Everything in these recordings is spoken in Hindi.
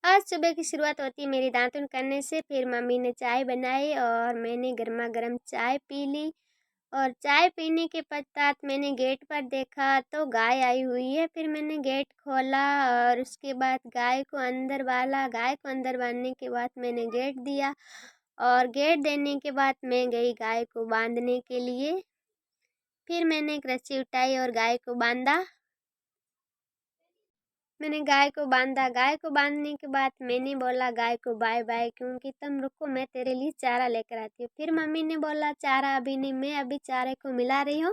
आज सुबह की शुरुआत होती है मेरी दातुन करने से। फिर मम्मी ने चाय बनाई और मैंने गर्मा गर्म चाय पी ली। और चाय पीने के पश्चात मैंने गेट पर देखा तो गाय आई हुई है। फिर मैंने गेट खोला और उसके बाद गाय को अंदर डाला। गाय को अंदर बांधने के बाद मैंने गेट दिया और गेट देने के बाद मैं गई गाय को बांधने के लिए। फिर मैंने एक रस्सी उठाई और गाय को बांधा। मैंने गाय को बांधा। गाय को बांधने के बाद मैंने बोला गाय को बाय बाय, क्योंकि तुम रुको, मैं तेरे लिए चारा लेकर आती हूँ। फिर मम्मी ने बोला चारा अभी नहीं, मैं अभी चारे को मिला रही हूँ,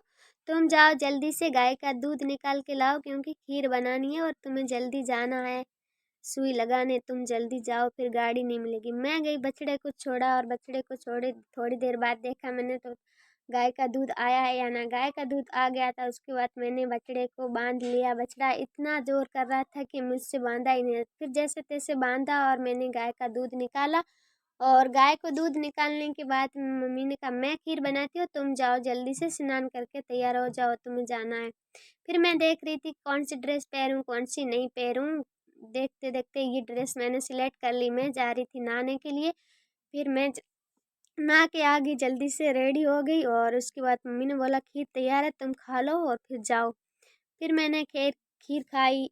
तुम जाओ जल्दी से गाय का दूध निकाल के लाओ, क्योंकि खीर बनानी है और तुम्हें जल्दी जाना है सुई लगाने। तुम जल्दी जाओ, फिर गाड़ी नहीं मिलेगी। मैं गई, बछड़े को छोड़ा और बछड़े को छोड़े थोड़ी देर बाद देखा मैंने तो गाय का दूध आया है या ना। गाय का दूध आ गया था। उसके बाद मैंने बछड़े को बांध लिया। बछड़ा इतना जोर कर रहा था कि मुझसे बांधा ही नहीं। फिर जैसे तैसे बांधा और मैंने गाय का दूध निकाला। और गाय को दूध निकालने के बाद मम्मी ने कहा मैं खीर बनाती हूँ, तुम जाओ जल्दी से स्नान करके तैयार हो जाओ, तुम्हें जाना है। फिर मैं देख रही थी कौन सी ड्रेस पहनूं कौन सी नहीं पहनूं। देखते देखते ये ड्रेस मैंने सिलेक्ट कर ली। मैं जा रही थी नहाने के लिए। फिर मैं नहा के आ गई, जल्दी से रेडी हो गई। और उसके बाद मम्मी ने बोला खीर तैयार है, तुम खा लो और फिर जाओ। फिर मैंने खीर खीर खाई।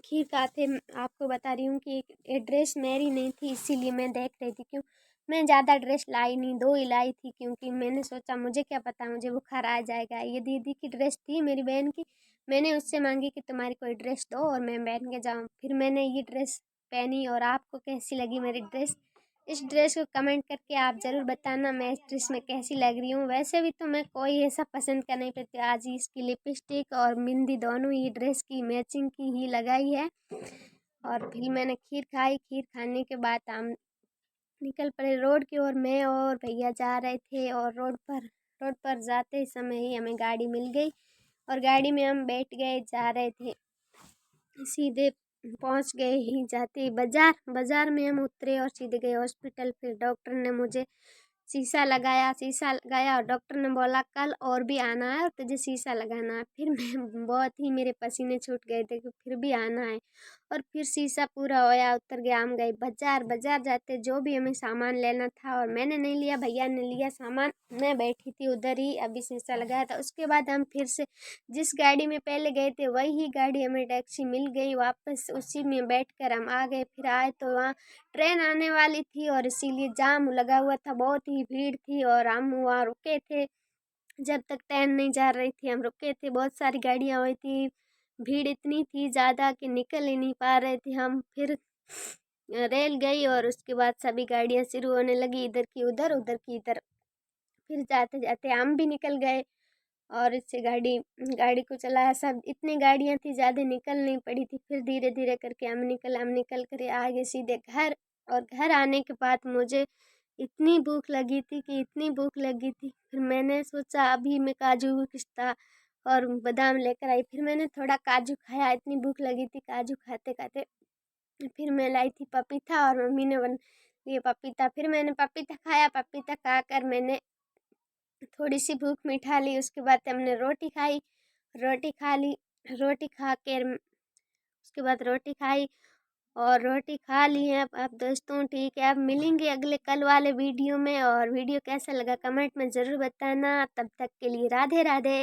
खीर खाते आपको बता रही हूँ कि ये ड्रेस मेरी नहीं थी, इसीलिए मैं देख रही थी। क्यों मैं ज़्यादा ड्रेस लाई नहीं, 2 ही लाई थी, क्योंकि मैंने सोचा मुझे क्या पता मुझे बुखार आ जाएगा। ये दीदी की ड्रेस थी, मेरी बहन की। मैंने उससे मांगी कि तुम्हारी कोई ड्रेस दो और मैं पहन के जाऊँ। फिर मैंने ये ड्रेस पहनी। और आपको कैसी लगी मेरी ड्रेस? इस ड्रेस को कमेंट करके आप ज़रूर बताना मैं इस ड्रेस में कैसी लग रही हूँ। वैसे भी तो मैं कोई ऐसा पसंद का नहीं पड़ती। आज ही इसकी लिपस्टिक और बिंदी दोनों ही ड्रेस की मैचिंग की ही लगाई है। और फिर मैंने खीर खाई। खीर खाने के बाद हम निकल पड़े रोड की ओर। मैं और भैया जा रहे थे और रोड पर जाते समय ही हमें गाड़ी मिल गई और गाड़ी में हम बैठ गए। जा रहे थे, सीधे पहुंच गए ही जाते ही बाजार में हम उतरे और सीधे गए हॉस्पिटल। फिर डॉक्टर ने मुझे शीशा लगाया और डॉक्टर ने बोला कल और भी आना है और तुझे शीशा लगाना है। फिर मैं बहुत ही मेरे पसीने छूट गए थे कि फिर भी आना है। और फिर शीशा पूरा होया, उतर गया। हम गए बाजार जाते जो भी हमें सामान लेना था और मैंने नहीं लिया, भैया ने लिया सामान। मैं बैठी थी उधर ही, अभी शीशा लगाया था। उसके बाद हम फिर से जिस गाड़ी में पहले गए थे वही गाड़ी हमें टैक्सी मिल गई, वापस उसी में बैठकर हम आ गए। फिर आए तो वहाँ ट्रेन आने वाली थी और इसीलिए जाम लगा हुआ था, बहुत ही भीड़ थी और हम वहाँ रुके थे। जब तक ट्रेन नहीं जा रही थी हम रुके थे। बहुत सारी गाड़ियाँ हुई थी, भीड़ इतनी थी ज़्यादा कि निकल ही नहीं पा रहे थे हम। फिर रेल गई और उसके बाद सभी गाड़ियाँ शुरू होने लगी, इधर की उधर उधर की इधर। फिर जाते जाते हम भी निकल गए और इससे गाड़ी गाड़ी को चलाया। सब इतनी गाड़ियाँ थी, ज़्यादा निकल नहीं पड़ी थी। फिर धीरे धीरे करके हम निकल कर आगे सीधे घर। और घर आने के बाद मुझे इतनी भूख लगी थी कि इतनी भूख लगी थी। फिर मैंने सोचा अभी मैं काजू पिस्ता और बादाम लेकर आई। फिर मैंने थोड़ा काजू खाया, इतनी भूख लगी थी काजू खाते खाते। फिर मैं लाई थी पपीता और मम्मी ने बन ये पपीता। फिर मैंने पपीता खाया। पपीता खाकर मैंने थोड़ी सी भूख मिटा ली। उसके बाद हमने रोटी खाई, रोटी खा ली। रोटी खा कर उसके बाद रोटी खाई और रोटी खा ली है। अब दोस्तों ठीक है, अब मिलेंगे अगले कल वाले वीडियो में। और वीडियो कैसा लगा कमेंट में ज़रूर बताना। तब तक के लिए राधे राधे।